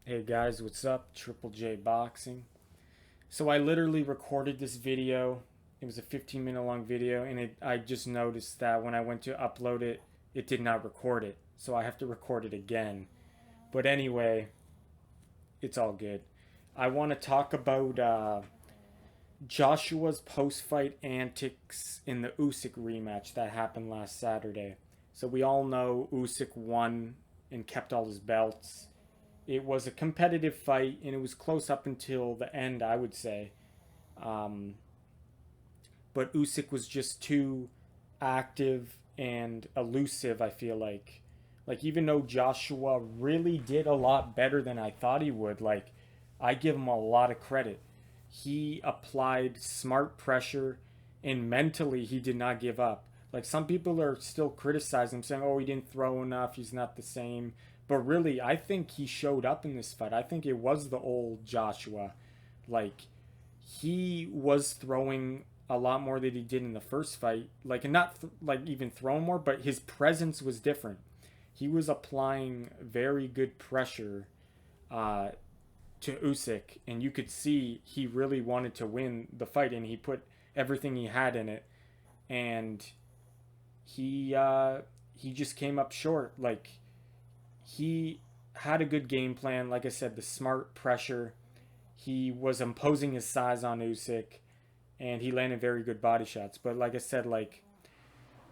Hey guys, what's up? Triple J Boxing. So I literally recorded this video. It was a 15-minute long video, and I just noticed that when I went to upload it, it did not record it. So I have to record it again. But anyway, it's all good. I want to talk about Joshua's post-fight antics in the Usyk rematch that happened last Saturday. So we all know Usyk won and kept all his belts. It was a competitive fight, and it was close up until the end, I would say. Um, but Usyk was just too active and elusive, I feel like. Like, even though Joshua really did a lot better than I thought he would, like, I give him a lot of credit. He applied smart pressure, and mentally, he did not give up. Like, some people are still criticizing him, saying, oh, he didn't throw enough, he's not the same. But really, I think he showed up in this fight. I think it was the old Joshua. Like, he was throwing a lot more than he did in the first fight. Like, and not like even throwing more, but his presence was different. He was applying very good pressure uh, to Usyk, and you could see he really wanted to win the fight, and he put everything he had in it, and he just came up short. Like, he had a good game plan. Like I said, the smart pressure. He was imposing his size on Usyk, and he landed very good body shots. But like I said, like,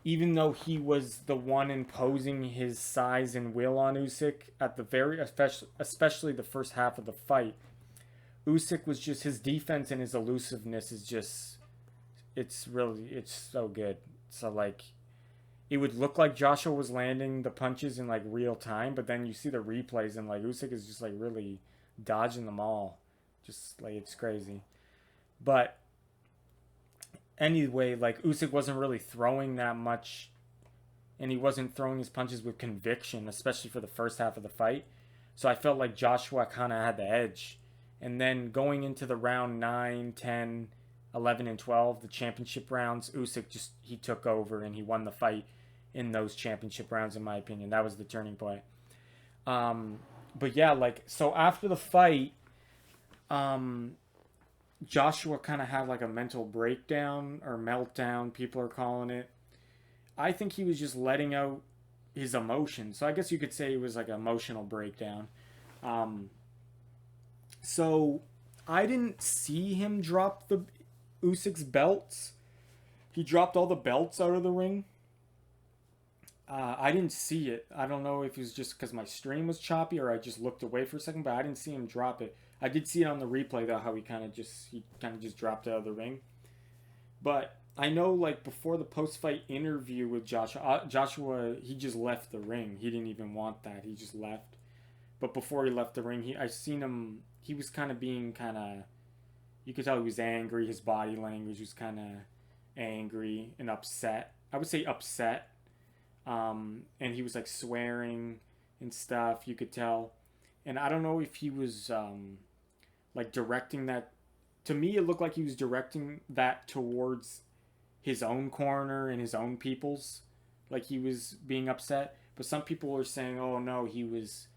even though he was the one imposing his size and will on Usyk at the very, especially the first half of the fight, Usyk was just, his defense and his elusiveness is just, it's so good. So like, it would look like Joshua was landing the punches in like real time, but then you see the replays and like Usyk is just like really dodging them all. Just like, it's crazy. But anyway, like, Usyk wasn't really throwing that much, and he wasn't throwing his punches with conviction, especially for the first half of the fight. So I felt like Joshua kind of had the edge. And then going into the round 9, 10, 11, and 12, the championship rounds, Usyk just, he took over and he won the fight in those championship rounds, in my opinion. That was the turning point. Um, but yeah, like, so after the fight, um, Joshua kind of had like a mental breakdown or meltdown, people are calling it. I think he was just letting out his emotions. So I guess you could say it was like an emotional breakdown. Um, so I didn't see him drop the Usyk's belts. He dropped all the belts out of the ring. I didn't see it. I don't know if it was just because my stream was choppy or I just looked away for a second, but I didn't see him drop it. I did see it on the replay though, how he kind of just dropped out of the ring. But I know, like, before the post fight interview with Joshua, he just left the ring. He didn't even want that. He just left. But before he left the ring, I seen him. He was kind of being kind of. You could tell he was angry. His body language was kind of angry and upset. I would say upset. And he was like swearing and stuff. You could tell, and I don't know if he was like directing that. To me, it looked like he was directing that towards his own corner and his own people's. Like, he was being upset, but some people were saying, "Oh no, he was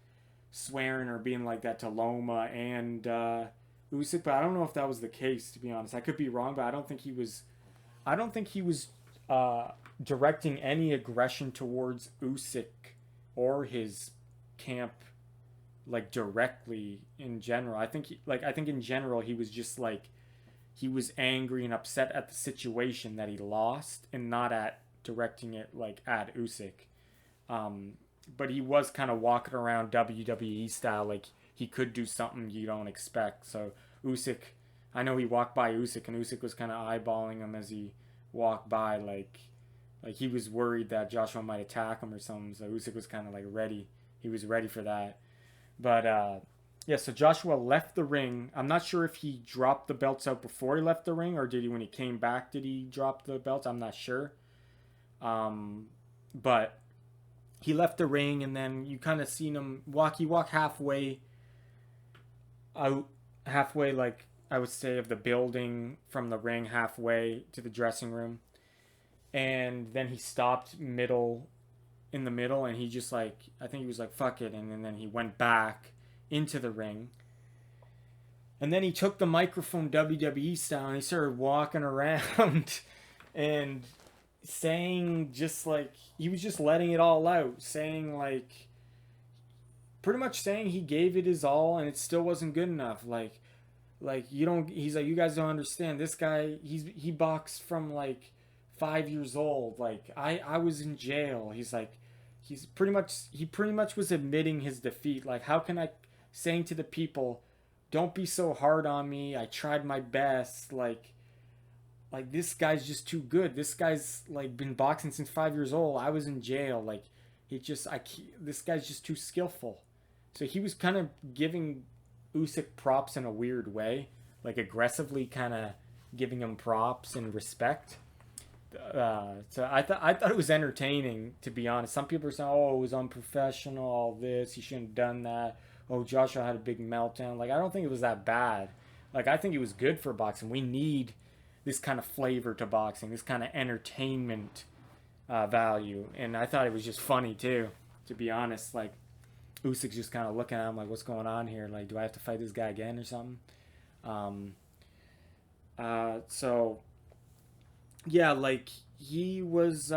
swearing or being like that to Loma and Usyk." But I don't know if that was the case. To be honest, I could be wrong, but I don't think he was. I don't think he was uh, directing any aggression towards Usyk or his camp, like, directly in general. I think in general he was just like, he was angry and upset at the situation that he lost and not at directing it like at Usyk. Um, but he was kind of walking around WWE style, like he could do something you don't expect. So Usyk, I know he walked by Usyk, and Usyk was kind of eyeballing him as he walked by, like he was worried that Joshua might attack him or something. So Usyk was kind of like ready. He was ready for that. But yeah, so Joshua left the ring. I'm not sure if he dropped the belts out before he left the ring, or did he, when he came back, did he drop the belts? I'm not sure. Um, but he left the ring, and then you kind of seen him walk. He walked halfway out, halfway, like, I would say, of the building from the ring, halfway to the dressing room, and then he stopped in the middle, and he just, like, I think he was like, fuck it, and then he went back into the ring. And then he took the microphone WWE style and he started walking around and saying just like, he was just letting it all out, saying like, pretty much saying he gave it his all and it still wasn't good enough. Like you don't, he's like, you guys don't understand. This guy, he boxed from like 5 years old. Like I was in jail. He's like, he pretty much was admitting his defeat. Like, how can I, saying to the people, don't be so hard on me. I tried my best. Like this guy's just too good. This guy's like been boxing since 5 years old. I was in jail. Like this guy's just too skillful. So he was kind of giving Usyk props in a weird way, like aggressively kind of giving him props and respect. So I thought it was entertaining, to be honest. Some people are saying, "Oh, it was unprofessional. All this, he shouldn't have done that." Oh, Joshua had a big meltdown. Like, I don't think it was that bad. Like, I think it was good for boxing. We need this kind of flavor to boxing, this kind of entertainment value. And I thought it was just funny too, to be honest. Like, Usyk's just kind of looking at him like, what's going on here? Like, do I have to fight this guy again or something? So, yeah, like, he was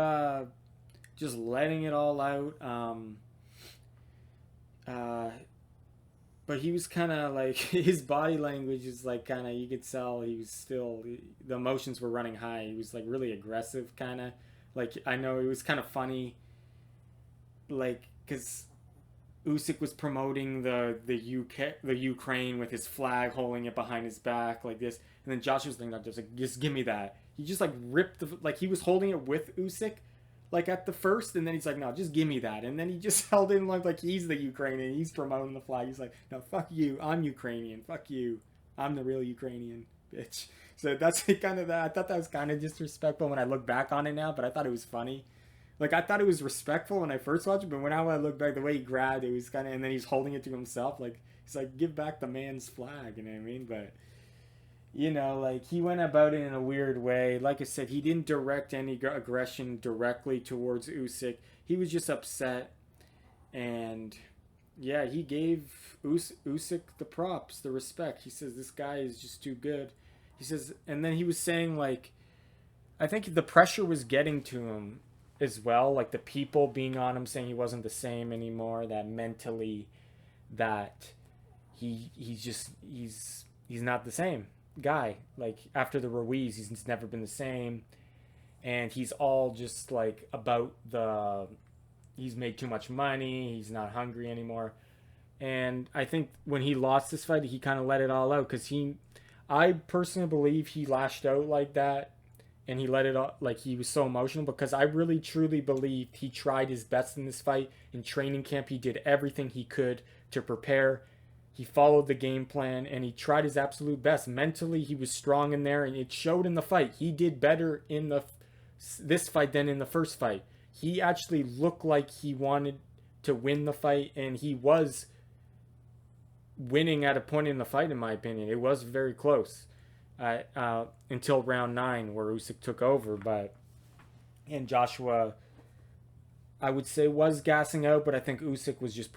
just letting it all out. But he was kind of like, his body language is like kind of, you could tell he was still, the emotions were running high. He was like really aggressive kind of. Like, I know it was kind of funny, like, because Usyk was promoting the Ukraine with his flag, holding it behind his back like this, and then Josh was thinking, just give me that. He just like ripped like he was holding it with Usyk, like at the first, and then he's like, no, just give me that, and then he just held in like he's the Ukrainian, he's promoting the flag. He's like, no, fuck you, I'm Ukrainian, fuck you, I'm the real Ukrainian, bitch. So that's kind of that. I thought that was kind of disrespectful when I look back on it now, but I thought it was funny. Like, I thought it was respectful when I first watched it, but when I look back, the way he grabbed it was kind of, and then he's holding it to himself, like, he's like, give back the man's flag, you know what I mean? But, you know, like, he went about it in a weird way. Like I said, he didn't direct any aggression directly towards Usyk. He was just upset, and, yeah, he gave Usyk the props, the respect. He says, this guy is just too good. He says, and then he was saying, like, I think the pressure was getting to him as well, like the people being on him saying he wasn't the same anymore, that mentally that he's not the same guy. Like, after the Ruiz, he's never been the same, and he's all just like about he's made too much money, he's not hungry anymore. And I think when he lost this fight, he kind of let it all out, because I personally believe he lashed out like that and he let it out, like he was so emotional, because I really truly believed he tried his best in this fight. In training camp, he did everything he could to prepare. He followed the game plan and he tried his absolute best. Mentally, he was strong in there, and it showed in the fight. He did better in this fight than in the first fight. He actually looked like he wanted to win the fight, and he was winning at a point in the fight, in my opinion. It was very close until round 9, where Usyk took over. And Joshua, I would say, was gassing out, but I think Usyk was just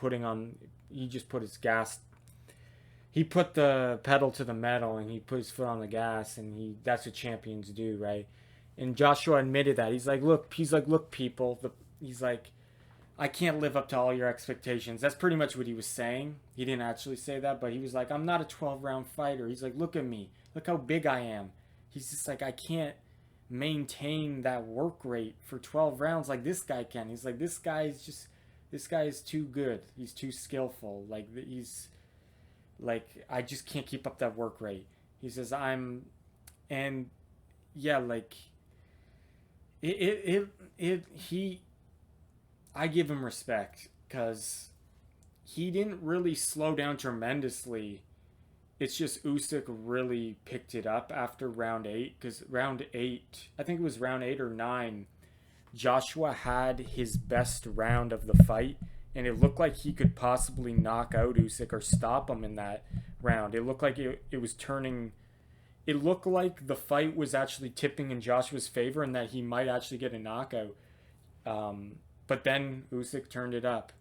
he just put his gas, he put the pedal to the metal, and he put his foot on the gas, and that's what champions do, right? And Joshua admitted that. He's like, look, people, he's like, I can't live up to all your expectations. That's pretty much what he was saying. He didn't actually say that, but he was like, I'm not a 12-round fighter. He's like, look at me. Look how big I am. He's just like, I can't maintain that work rate for 12 rounds like this guy can. He's like, this guy is too good. He's too skillful. Like, I just can't keep up that work rate. He says, and yeah, like, I give him respect, because he didn't really slow down tremendously. It's just Usyk really picked it up after round 8, because round 8, I think it was round 8 or 9, Joshua had his best round of the fight, and it looked like he could possibly knock out Usyk or stop him in that round. It looked like it was turning. It looked like the fight was actually tipping in Joshua's favor, and that he might actually get a knockout. But then Usyk turned it up.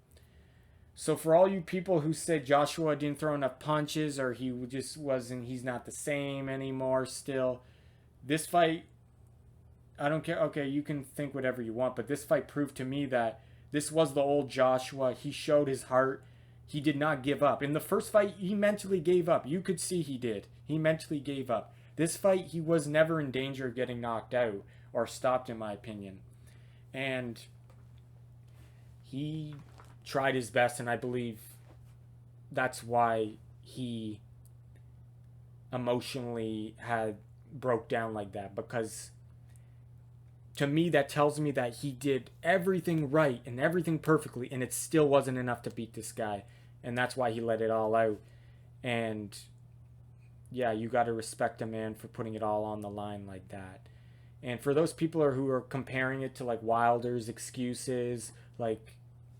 So for all you people who said Joshua didn't throw enough punches or he just wasn't, he's not the same anymore still, this fight, I don't care. Okay, you can think whatever you want, but this fight proved to me that this was the old Joshua. He showed his heart. He did not give up. In the first fight, he mentally gave up. You could see he did. He mentally gave up. This fight, he was never in danger of getting knocked out or stopped, in my opinion. And he tried his best, and I believe that's why he emotionally had broke down like that, because to me that tells me that he did everything right and everything perfectly, and it still wasn't enough to beat this guy, and that's why he let it all out. And yeah, you got to respect a man for putting it all on the line like that. And for those people who are comparing it to like Wilder's excuses, like,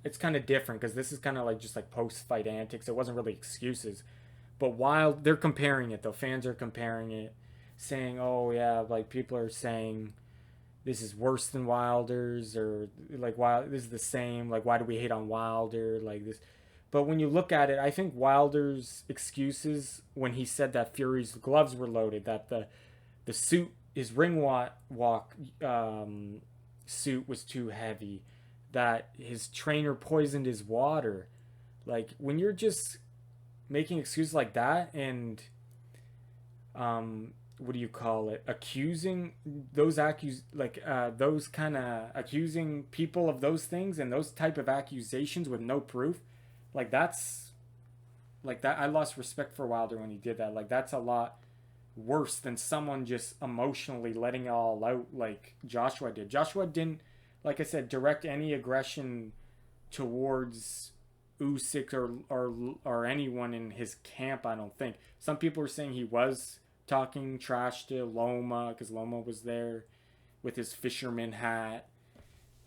it's kind of different because this is kind of like just like post-fight antics. It wasn't really excuses, but they're comparing it though. Fans are comparing it, saying, "Oh yeah, like people are saying this is worse than Wilder's, or like this is the same. Like, why do we hate on Wilder like this?" But when you look at it, I think Wilder's excuses when he said that Fury's gloves were loaded, that the suit, his ring walk suit was too heavy, that his trainer poisoned his water. Like, when you're just making excuses like that and what do you call it, accusing those those kind of accusing people of those things and those type of accusations with no proof, like that's like that, I lost respect for Wilder when he did that. Like, that's a lot worse than someone just emotionally letting it all out like Joshua did. Joshua didn't, like I said, direct any aggression towards Usyk or anyone in his camp, I don't think. Some people are saying he was talking trash to Loma because Loma was there with his fisherman hat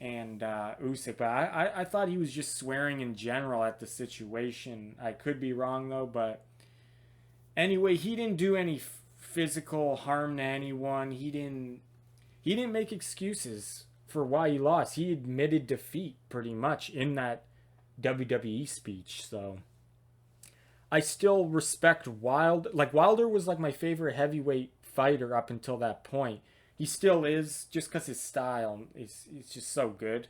and Usyk. But I thought he was just swearing in general at the situation. I could be wrong though, but anyway, he didn't do any physical harm to anyone. He didn't make excuses for why he lost. He admitted defeat pretty much in that WWE speech. So I still respect Wilder. Like, Wilder was like my favorite heavyweight fighter up until that point. He still is, just because his style is just so good.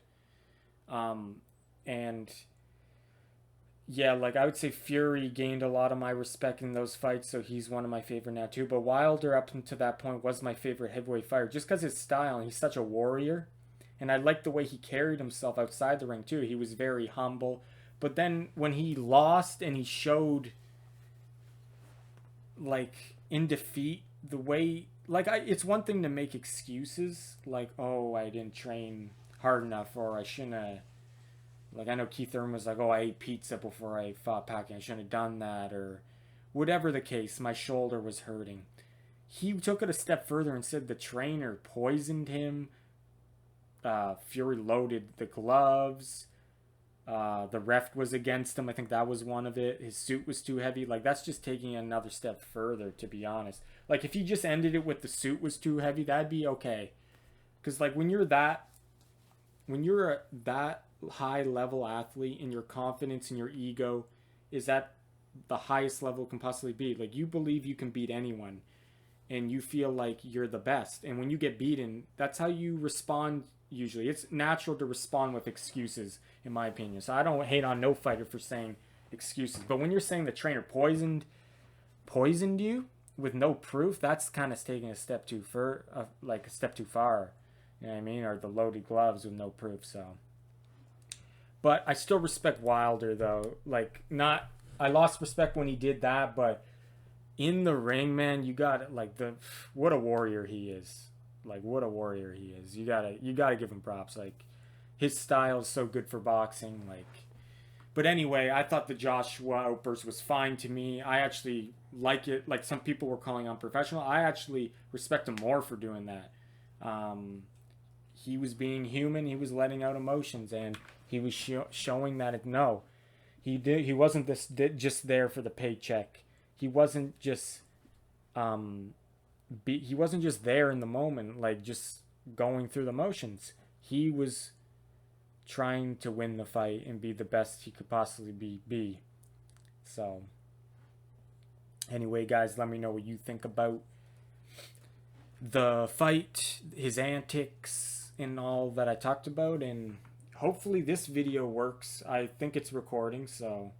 And yeah, like, I would say Fury gained a lot of my respect in those fights, so he's one of my favorite now too. But Wilder up until that point was my favorite heavyweight fighter, just because his style, and he's such a warrior. And I liked the way he carried himself outside the ring too. He was very humble. But then when he lost and he showed, like, in defeat, the way, like, it's one thing to make excuses, like, oh, I didn't train hard enough, or I shouldn't have, like, I know Keith Thurman was like, oh, I ate pizza before I fought Pacquiao, I shouldn't have done that, or whatever the case, my shoulder was hurting. He took it a step further and said the trainer poisoned him. Fury loaded the gloves. The ref was against him. I think that was one of it. His suit was too heavy. Like, that's just taking it another step further, to be honest. Like, if he just ended it with the suit was too heavy, that'd be okay. Because, like, when you're a that high level athlete and your confidence and your ego is at the highest level it can possibly be, like, you believe you can beat anyone and you feel like you're the best. And when you get beaten, that's how you respond. Usually it's natural to respond with excuses, in my opinion. So I don't hate on no fighter for saying excuses, but when you're saying the trainer poisoned you with no proof, that's kind of taking a step too far, like a step too far, you know what I mean? Or the loaded gloves with no proof. So, but I still respect Wilder though. Like, not, I lost respect when he did that, but in the ring, man, you got, like, what a warrior he is. Like, what a warrior he is. You gotta give him props. Like, his style is so good for boxing. Like, but anyway, I thought the Joshua outburst was fine to me. I actually like it. Like, some people were calling unprofessional. I actually respect him more for doing that. He was being human. He was letting out emotions, and he was showing that he wasn't just there for the paycheck. He wasn't just he wasn't just there in the moment, like, just going through the motions. He was trying to win the fight and be the best he could possibly be. So, anyway, guys, let me know what you think about the fight, his antics, and all that I talked about. And hopefully this video works. I think it's recording, so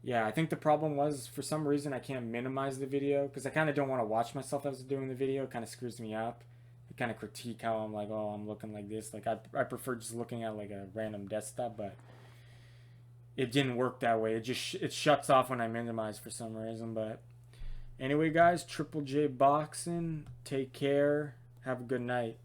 yeah, I think the problem was for some reason I can't minimize the video because I kind of don't want to watch myself as I'm doing the video. It kind of screws me up. I kind of critique how I'm like, oh, I'm looking like this. Like I prefer just looking at like a random desktop, but it didn't work that way. It shuts off when I minimize for some reason. But anyway, guys, Triple J Boxing. Take care. Have a good night.